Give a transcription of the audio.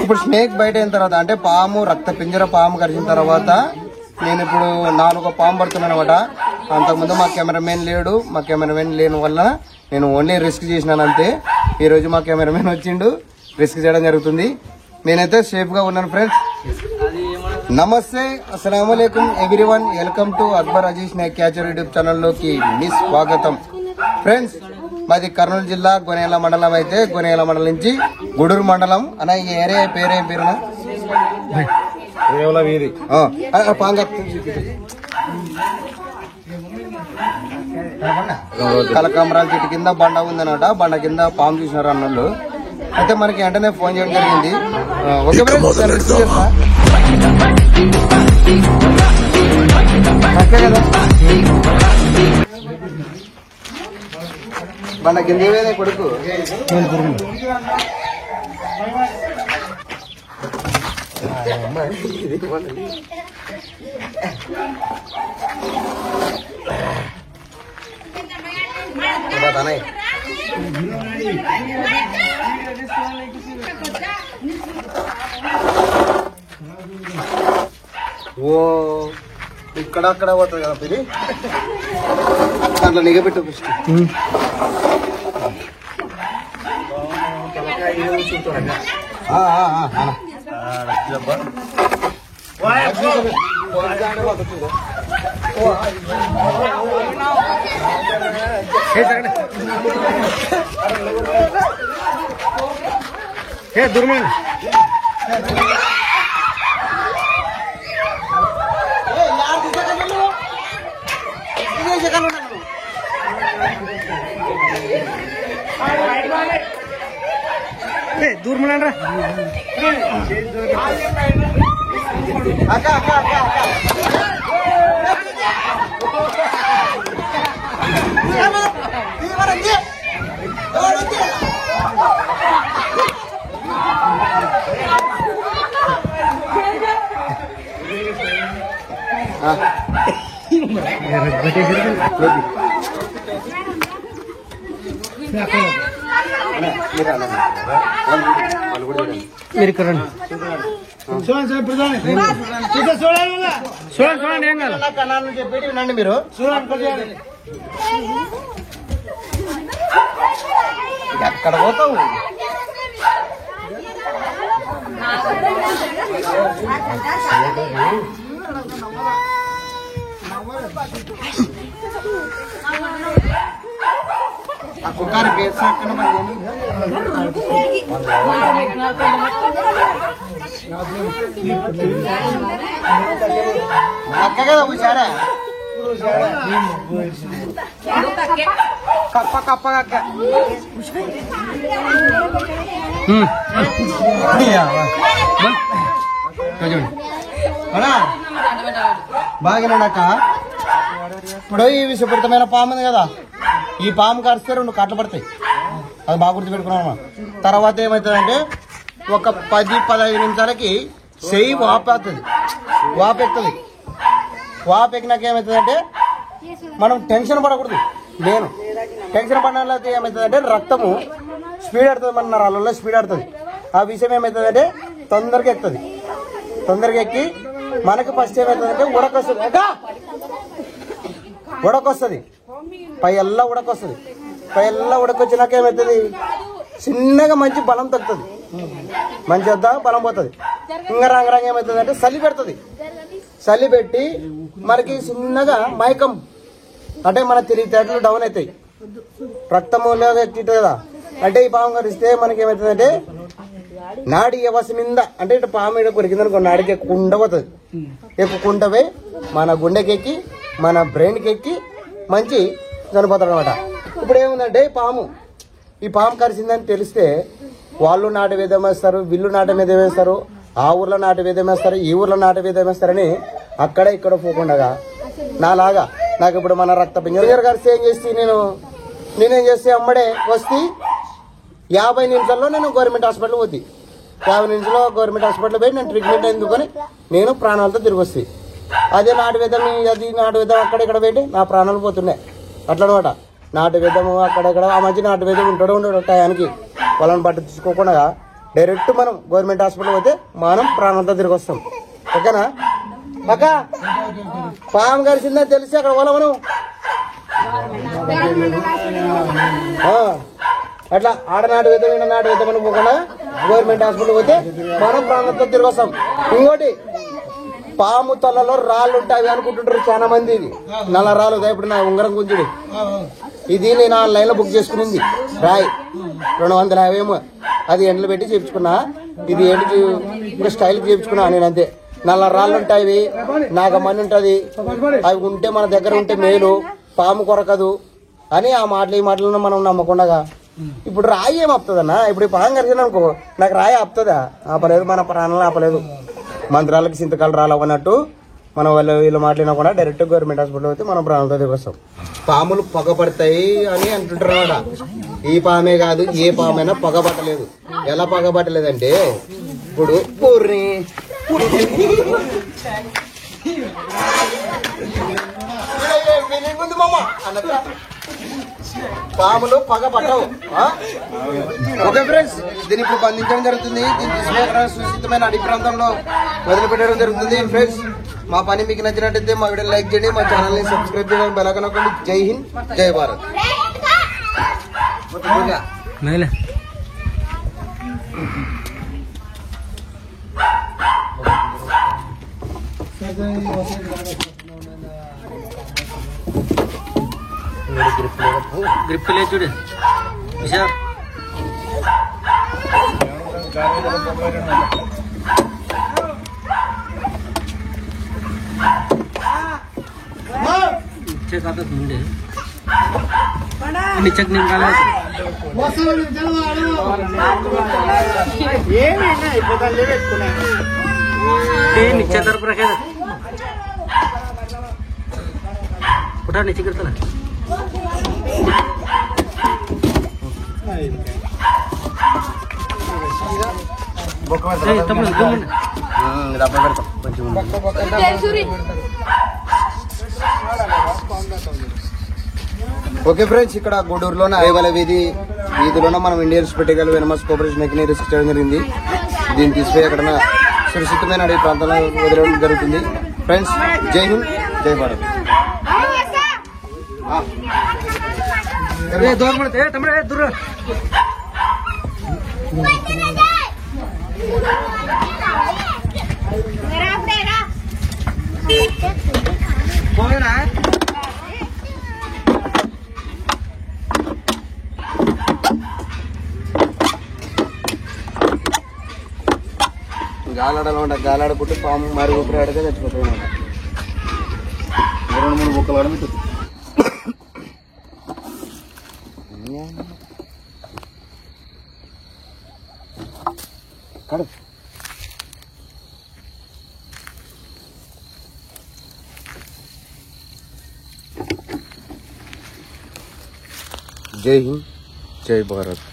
ఇప్పుడు స్నేక్ బయట అయిన తర్వాత అంటే పాము రక్త పింజర పాము కరిచిన తర్వాత నేను ఇప్పుడు 4 పాము పడుతున్నాను అనమాట. అంతకుముందు మా కెమెరామెన్ లేడు. మా కెమెరామెన్ లేని వల్ల నేను ఓన్లీ రిస్క్ చేసినాను అంతే. ఈ రోజు మా కెమెరామెన్ వచ్చిండు, రిస్క్ చేయడం జరుగుతుంది. నేనైతే సేఫ్ గా ఉన్నాను ఫ్రెండ్స్. నమస్తే, అస్సలాముఅలైకుం everyone. Welcome to Akbar Aziz snake catcher YouTube ఛానల్లోకి మీ స్వాగతం ఫ్రెండ్స్. మాది కర్నూలు జిల్లా గొనేల మండలం. అయితే గొనేల మండలం నుంచి గుడూరు మండలం అన్న. ఈ ఏరియా పేరేం పేరునా? కలకమరాల చెట్టు కింద బండ ఉందన్నమాట. బండ కింద పాము చూసినారు అన్నోళ్ళు. అయితే మనకి వెంటనే ఫోన్ చేయడం జరిగింది. ఓకే కదా, బండ కింద ఏమైనా కొడుకు ఓ ఇక్కడక్కడ పోతుంది కదా ఇది. దాంట్లో నిగబెట్టు ఫస్ట్. దుర్మన్ दूर में अक्का अक्का अक्का మీరు కరండి చూడండి ఏం కాదు కనాలని చెప్పి వినండి మీరు. ఎక్కడ పోతావు? ఆ కుక్కారి పేరు అక్క కదా పూసారా? కప్ప కప్ప అక్క బాగానేనక్క. ఇప్పుడు ఈ విషపూరితమైన పాము ఉంది కదా, ఈ పాము కరిస్తే 2 కాట్లు పడతాయి. అది బాగా గుర్తుపెట్టుకున్నాను. తర్వాత ఏమవుతుందంటే ఒక 10-15 నిమిషాలకి చెయ్యి వాపెక్కుతుంది. వాపెక్కినాక ఏమవుతుందంటే మనం టెన్షన్ పడకూడదు. నేను టెన్షన్ పడిన ఏమవుతుందంటే రక్తము స్పీడ్ ఆడుతుంది, మన నరాలలో స్పీడ్ ఆడుతుంది. ఆ విషయం ఏమవుతుందంటే తొందరగా ఎక్కుతుంది. తొందరగా ఎక్కి మనకు ఫస్ట్ ఏమవుతుందంటే ఉడకొస్తుంది. పై ఎల్లా ఉడకొస్తుంది. పై ఎల్లా ఉడకొచ్చినాక ఏమవుతుంది, చిన్నగా మంచి బలం తగ్గుతుంది. మంచి వద్ద బలం పోతుంది. ఇంకా రంగరంగ ఏమవుతుంది అంటే చలి పెడుతుంది. చలి పెట్టి మనకి చిన్నగా మైకం అంటే మన తెలివితేటలు డౌన్ అవుతాయి. రక్తములో ఎక్కింటుంది కదా. అంటే ఈ పాము కరిస్తే మనకి ఏమవుతుందంటే నాడి వ్యవస్థ మీద అంటే ఇటు పాము మీద కొరికిందనుకో నాడికి ఎక్కుకుండా పోతుంది. ఎక్కుకుండా పోయి మన గుండెకి మన బ్రెయిన్కి ఎక్కి మంచి చనిపోతాడు అనమాట. ఇప్పుడు ఏముందంటే ఈ పాము కరిసిందని తెలిస్తే వాళ్ళు నాటు వేదం వేస్తారు, వీళ్ళు నాటు వేదం వేస్తారు, ఆ ఊర్లో నాటు వేదం వేస్తారు, ఈ ఊర్లో నాటు వేదం వేస్తారని అక్కడ ఇక్కడ పోకుండా నాలాగా నాకు ఇప్పుడు మన రక్త పింజర కరిస్తే ఏం చేసి నేనేం చేస్తే అమ్మడే వస్తే 50 నిమిషాల్లో నేను గవర్నమెంట్ హాస్పిటల్ పోతే 50 నిమిషాల్లో గవర్నమెంట్ హాస్పిటల్ పోయి నేను ట్రీట్మెంట్ ఎందుకొని నేను ప్రాణాలతో తిరిగి వస్తాయి. అదే నాటు వేదం అక్కడ ఇక్కడ పెట్టి నా ప్రాణాలు పోతున్నాయి అట్లా అనమాట. నాటు వేద్దాము అక్కడెక్కడ ఆ మధ్య నాటు వేద్దాం ఉండడు టయానికి వాళ్ళని పట్టించుకోకుండా డైరెక్ట్ మనం గవర్నమెంట్ హాస్పిటల్ పోతే మనం ప్రాణంతో తిరిగి వస్తాం. ఓకేనా అక్క? పాము కలిసిందని తెలిసి అక్కడ పోలా మనం అట్లా ఆడనాటు వేద్దాం నాటు వేద్దామని పోకుండా గవర్నమెంట్ హాస్పిటల్ పోతే మనం ప్రాణంతో తిరిగి వస్తాం. ఇంకోటి పాము తలలో రాళ్ళు ఉంటాయి అనుకుంటుంటారు చాలా మంది. ఇది నల్ల రాళ్ళు ఇప్పుడు నా ఉంగరం గుంజుడు ఇది నేను ఆన్లైన్ లో బుక్ చేసుకునింది రాయి 250 ఏమో. అది ఎండలు పెట్టి చేయించుకున్నా. ఇది ఏంటి ఇంకా స్టైల్ చేయించుకున్నా నేను అంతే. నల్ల రాళ్ళు ఉంటాయి, నాగమని ఉంటది, అవి ఉంటే మన దగ్గర ఉంటే మేలు, పాము కొరకదు అని ఆ మాటలు ఈ మాటలను మనం నమ్మకుండా ఇప్పుడు రాయి ఏం ఆపుతుందన్నా? ఇప్పుడు పాము కరిచిన అనుకో నాకు రాయి ఆపుతుందా? ఆపలేదు. మన ప్రాణాలు ఆపలేదు. మంత్రాలకి సింతకాలు రాలవన్నట్టు మనం వీళ్ళు మాట్లాడినా డైరెక్ట్ గవర్నమెంట్ హాస్పిటల్ అయితే మనం ప్రాణాలతో దిగొస్తాం. పాములు పగపడతాయి అని అంటుంటారు అన్నమాట. ఈ పామే కాదు ఏ పామైనా పగబట్టలేదు. ఎలా పగబట్టలేదంటే ఇప్పుడు పూర్ణి పాములు పగబట్టవు. ఓకే ఫ్రెండ్స్, దీన్ని ఇప్పుడు బంధించడం జరుగుతుంది. దీన్ని సురక్షితమైన అడవి ప్రాంతంలో వదిలిపెట్టడం జరుగుతుంది. ఫ్రెండ్స్, మా పని మీకు నచ్చినట్టయితే మా వీడియో లైక్ చేయండి, మా ఛానల్ ని సబ్స్క్రైబ్ చేయడానికి బెల్ ఐకాన్ నొక్కండి. జై హింద్, జై భారత్. గ్రిప్ లేదు చూడు విశాల్. ఇచ్చే కాదు ముందే నిచ్చకు నేను కాలేదు. నిచ్చే తరపు రखे उठा नीचे गिरता ना ఓకే ఫ్రెండ్స్, ఇక్కడ గూడూరులోనే ఐవల వీధిలోనే మనం ఇండియన్ స్పెటికల్ వెనమస్ కోఆపరేషన్ ఎక్ని రిజిస్టర్ చేయడం జరిగింది. దీన్ని తీసుకుపోయి ఎక్కడ సురక్షితమైన అడవి ప్రాంతంలో వదిలేయడం జరుగుతుంది. ఫ్రెండ్స్, జై హింద్, జై భారత్. దూరం పడితే తమ్ముడే దూరం పోయినా గాలాడాలన్నమాట. గాలాడుకుంటే పాము మరి ఊపిరి ఆడితే చచ్చిపోతాయి. 2-3 బుక్కలు ఆడమిట్టు కడు. జై హింద్, జై భారత్.